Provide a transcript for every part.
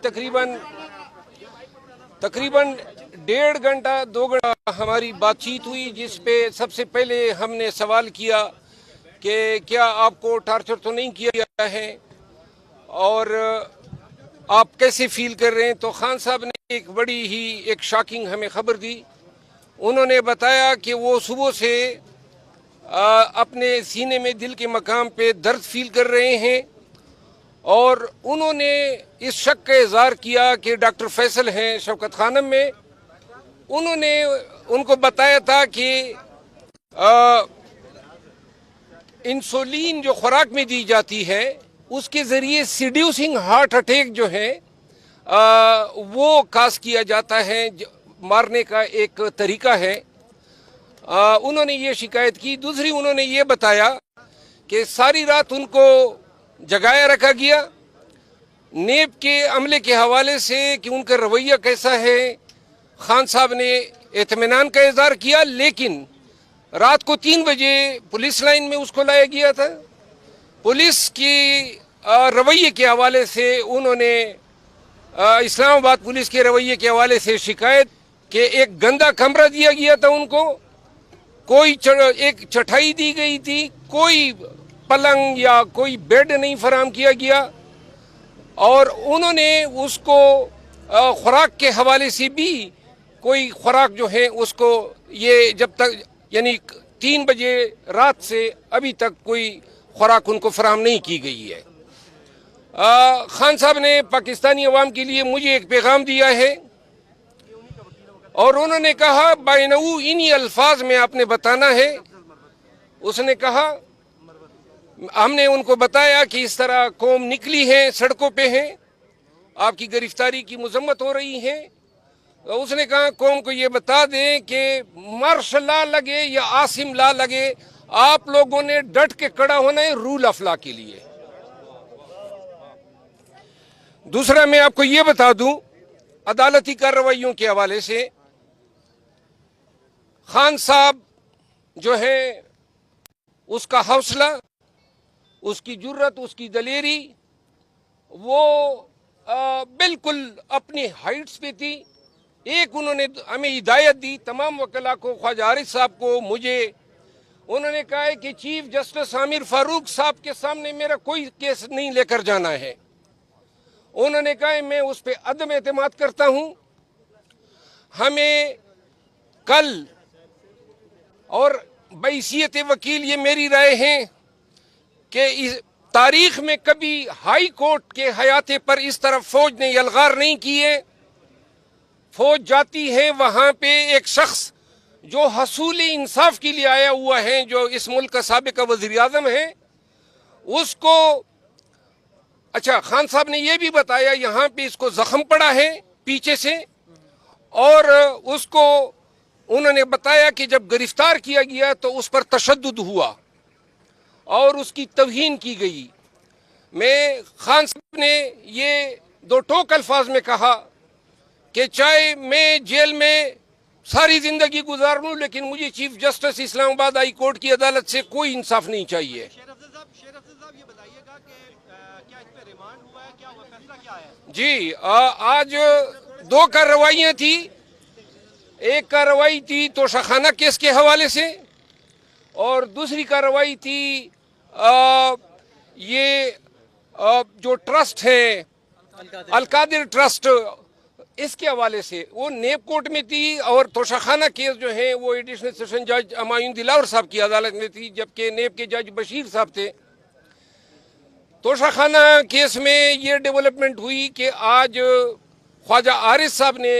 तकरीबन 1.5 घंटा 2 घंटा हमारी बातचीत हुई, जिस पे सबसे पहले हमने सवाल किया कि क्या आपको टार्चर तो नहीं किया गया है और आप कैसे फील कर रहे हैं। तो खान साहब ने एक बड़ी ही एक शॉकिंग हमें खबर दी। उन्होंने बताया कि वो सुबह से अपने सीने में दिल के मकाम पे दर्द फील कर रहे हैं और उन्होंने इस शक का इज़हार किया कि डॉक्टर फैसल हैं शौकत खानम में, उन्होंने उनको बताया था कि इंसुलिन जो खुराक में दी जाती है उसके ज़रिए सीड्यूसिंग हार्ट अटैक जो है वो काज किया जाता है, मारने का एक तरीका है। उन्होंने ये शिकायत की। दूसरी, उन्होंने ये बताया कि सारी रात उनको जगाया रखा गया नेब के अमले के हवाले से कि उनका रवैया कैसा है। खान साहब ने इत्मीनान का इज़हार किया, लेकिन रात को 3 बजे पुलिस लाइन में उसको लाया गया था। पुलिस की रवैये के हवाले से उन्होंने इस्लामाबाद पुलिस के रवैये के हवाले से शिकायत कि एक गंदा कमरा दिया गया था उनको, कोई एक चटाई दी गई थी, कोई पलंग या कोई बेड नहीं फराहम किया गया और उन्होंने उसको खुराक के हवाले से भी कोई खुराक जो है उसको ये जब तक यानी 3 बजे रात से अभी तक कोई खुराक उनको फराहम नहीं की गई है। खान साहब ने पाकिस्तानी अवाम के लिए मुझे एक पैगाम दिया है और उन्होंने कहा बाइनऊ इन्हीं अल्फाज में आपने बताना है। उसने कहा, हमने उनको बताया कि इस तरह कौम निकली है, सड़कों पे है, आपकी गिरफ्तारी की मजम्मत हो रही है। तो उसने कहा कौम को ये बता दें कि मार्शल लॉ लगे या आसिम लॉ लगे, आप लोगों ने डट के खड़ा होना है रूल ऑफ लॉ के लिए। दूसरा, मैं आपको ये बता दूं अदालती कार्रवाइयों के हवाले से, खान साहब जो है उसका हौसला, उसकी जुर्रत, उसकी दलेरी वो बिल्कुल अपनी हाइट्स पे थी। एक उन्होंने हमें हिदायत दी, तमाम वकला को, ख्वाजा आरिफ साहब को, मुझे, उन्होंने कहा है कि चीफ जस्टिस आमिर फारूक साहब के सामने मेरा कोई केस नहीं लेकर जाना है। उन्होंने कहा है मैं उस पर अदम एतमाद करता हूं। हमें कल, और बैसियत वकील ये मेरी राय है कि इस तारीख में कभी हाई कोर्ट के हयाते पर इस तरह फौज ने यलगार नहीं किए। फौज जाती है वहां पे एक शख्स जो हसूल इंसाफ के लिए आया हुआ है, जो इस मुल्क का साबिक वज़ीर आज़म है, उसको, अच्छा खान साहब ने यह भी बताया यहाँ पे इसको जख्म पड़ा है पीछे से, और उसको उन्होंने बताया कि जब गिरफ्तार किया गया तो उस पर तशद्दुद हुआ और उसकी तौहीन की गई। मैं खान साहब ने ये 2 टोक अल्फाज में कहा कि चाहे मैं जेल में सारी जिंदगी गुजार लूं, लेकिन मुझे chief justice Islamabad high court की अदालत से कोई इंसाफ नहीं चाहिए। शेर अफजल साहब ये बताइएगा कि क्या इस पे रिमांड हुआ है, क्या हुआ, फैसला क्या है? जी, आज 2 कार्रवाइयाँ थी। एक कार्रवाई थी तोशाखाना केस के हवाले से और दूसरी कार्रवाई थी ये जो ट्रस्ट है अलकादिर ट्रस्ट, इसके हवाले से। वो नेब कोर्ट में थी और तोशाखाना केस जो है वो एडिशनल सेशन जज हमायूं दिलावर साहब की अदालत में थी, जबकि नेब के जज बशीर साहब थे। तोशाखाना केस में ये डेवलपमेंट हुई कि आज ख्वाजा आरिफ साहब ने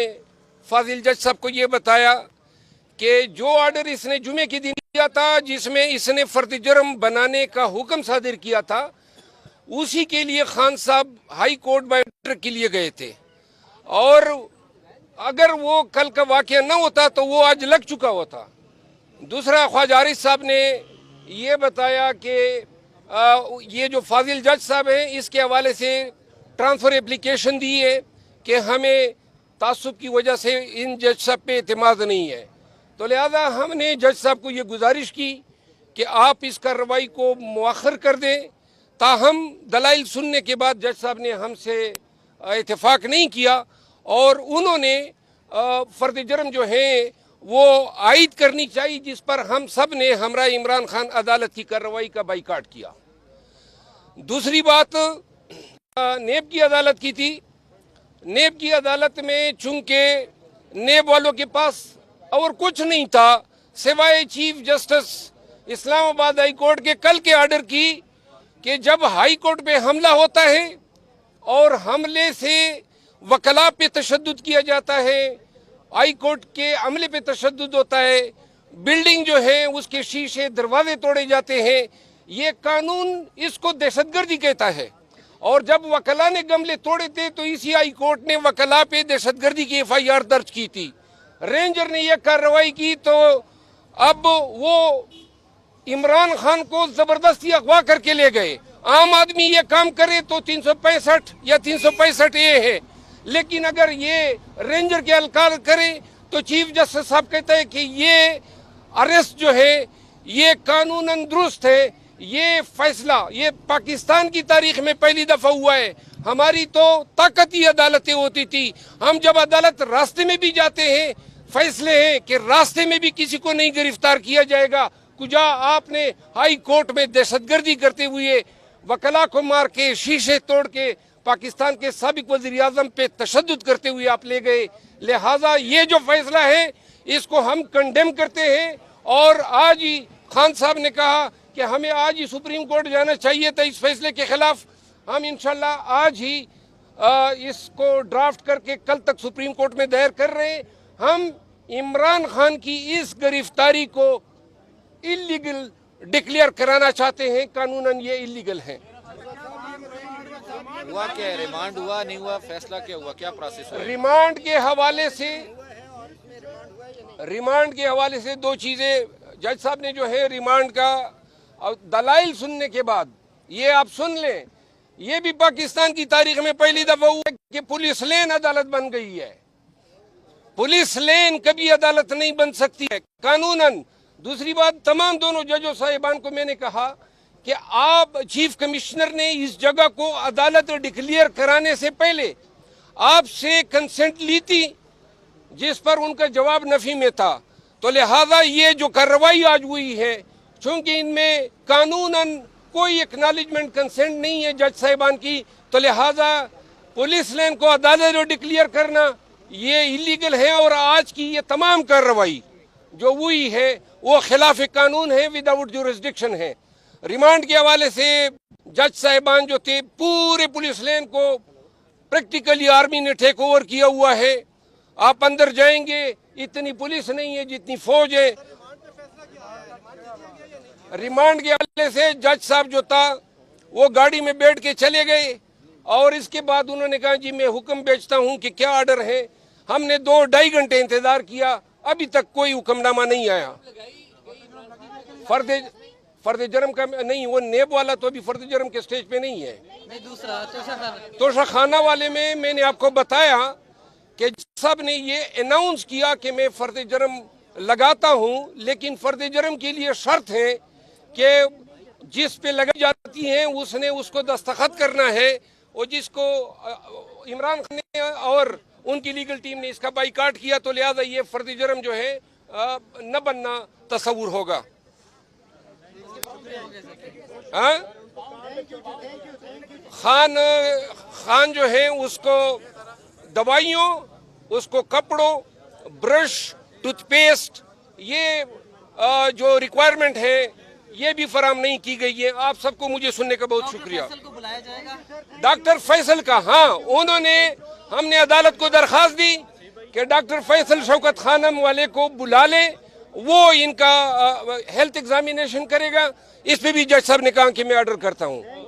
फाजिल जज साहब को ये बताया कि जो ऑर्डर इसने जुमे के दिन दिया था, जिसमें इसने फर्द जुर्म बनाने का हुक्म सादिर किया था, उसी के लिए खान साहब हाई कोर्ट बाय ऑर्डर के लिए गए थे और अगर वो कल का वाकया न होता तो वो आज लग चुका होता। दूसरा, ख्वाजा आरिफ साहब ने ये बताया कि ये जो फाजिल जज साहब हैं इसके हवाले से ट्रांसफ़र एप्लीकेशन दी है कि हमें तासुब की वजह से इन जज साहब पे एतमाद नहीं है। तो लिहाजा हमने जज साहब को ये गुजारिश की कि आप इस कार्रवाई को मुअख्खर कर दें। ताहम दलाइल सुनने के बाद जज साहब ने हमसे इत्तेफाक नहीं किया और उन्होंने फर्द जर्म जो है वो आयद करनी चाहिए, जिस पर हम सब ने हमरा इमरान खान अदालत की कार्रवाई का बाइकाट किया। दूसरी बात नेब की अदालत की थी। नेब की अदालत में चूंकि नेब वालों के पास और कुछ नहीं था सिवाय chief justice Islamabad high court के कल के आर्डर की कि जब हाई कोर्ट पे हमला होता है और हमले से वकला पे तशद्दुद किया जाता है, हाई कोर्ट के अमले पे तशद्दुद होता है, बिल्डिंग जो है उसके शीशे दरवाजे तोड़े जाते हैं, ये कानून इसको दहशतगर्दी कहता है। और जब वकला ने गमले तोड़े थे तो इसी हाई कोर्ट ने वकला पे दहशतगर्दी की FIR दर्ज की थी। रेंजर ने यह कार्रवाई की तो अब वो इमरान खान को जबरदस्ती अगवा करके ले गए। आम आदमी ये काम करे तो 365 या 365 ए है, लेकिन अगर ये रेंजर के अलकार करे तो चीफ जस्टिस साहब कहते हैं कि ये अरेस्ट जो है ये कानूनन दुरुस्त है। ये फैसला ये पाकिस्तान की तारीख में पहली दफा हुआ है। हमारी तो ताकती अदालतें होती थी, हम जब अदालत रास्ते में भी जाते हैं फैसले हैं कि रास्ते में भी किसी को नहीं गिरफ्तार किया जाएगा। कुजा आपने हाई कोर्ट में दहशतगर्दी करते हुए वकला को मार के शीशे तोड़ के पाकिस्तान के साबिक वजीर आजम पे तशद्दुद करते हुए आप ले गए। लिहाजा ये जो फैसला है इसको हम कंडेम करते हैं और आज ही खान साहब ने कहा कि हमें आज ही सुप्रीम कोर्ट जाना चाहिए था इस फैसले के खिलाफ। हम इंशाल्लाह आज ही इसको ड्राफ्ट करके कल तक सुप्रीम कोर्ट में दायर कर रहे हैं। हम इमरान खान की इस गिरफ्तारी को इलीगल डिक्लेयर कराना चाहते हैं, कानूनन ये इलीगल है। हुआ क्या है? रिमांड हुआ नहीं हुआ? फैसला क्या हुआ? क्या प्रोसेस हुआ? रिमांड के हवाले से दो चीजें जज साहब ने जो है रिमांड का दलाइल सुनने के बाद, ये आप सुन लें, ये भी पाकिस्तान की तारीख में पहली दफा हुआ कि पुलिस लेन अदालत बन गई है। पुलिस लेन कभी अदालत नहीं बन सकती है कानूनन। दूसरी बात, तमाम दोनों जजों साहिबान को मैंने कहा कि आप चीफ कमिश्नर ने इस जगह को अदालत डिक्लेयर कराने से पहले आपसे कंसेंट ली थी, जिस पर उनका जवाब नफी में था। तो लिहाजा ये जो कार्रवाई आज हुई है, चूंकि इनमें कानूनन कोई एक्नॉलेजमेंट कंसेंट नहीं है जज साहिबान की, तो लिहाजा पुलिस लाइन को अदालत डिक्लेयर करना ये इलीगल है। और आज की ये तमाम कार्रवाई जो हुई है वो खिलाफ कानून है, विदाउट जुरिस्डिक्शन है। रिमांड के हवाले से जज साहिबान जो थे, पूरे पुलिस लाइन को प्रैक्टिकली आर्मी ने टेक ओवर किया हुआ है। आप अंदर जाएंगे, इतनी पुलिस नहीं है जितनी फौज है। रिमांड के हवाले से जज साहब जो था वो गाड़ी में बैठ के चले गए और इसके बाद उन्होंने कहा जी मैं हुक्म भेजता हूं कि क्या ऑर्डर है। हमने 2-2.5 घंटे इंतजार किया, अभी तक कोई हुक्मनामा नहीं आया। फर्द जर्म का नहीं, वो नेब वाला तो अभी फर्द जर्म के स्टेज पे नहीं है। नहीं, दूसरा तोशा खाना वाले में मैंने आपको बताया कि सब ने ये अनाउंस किया कि मैं फर्द जर्म लगाता हूं, लेकिन फर्द जर्म के लिए शर्त है कि जिस पे लगाई जाती है उसने उसको दस्तखत करना है, और जिसको इमरान खान ने और उनकी लीगल टीम ने इसका बाइकाट किया, तो लिहाजा ये फर्द जर्म जो है न बनना तस्वुर होगा। हाँ? खान जो है उसको दवाइयों, उसको कपड़ों, ब्रश, टूथपेस्ट, ये जो रिक्वायरमेंट है ये भी फराम नहीं की गई है। आप सबको मुझे सुनने का बहुत शुक्रिया। को बुलाया जाएगा डॉक्टर फैसल का, हाँ, हमने अदालत को दरखास्त दी कि डॉक्टर फैसल शौकत खानम वाले को बुला ले, वो इनका हेल्थ एग्जामिनेशन करेगा। इस पे भी जज साहब ने कहा कि मैं ऑर्डर करता हूँ।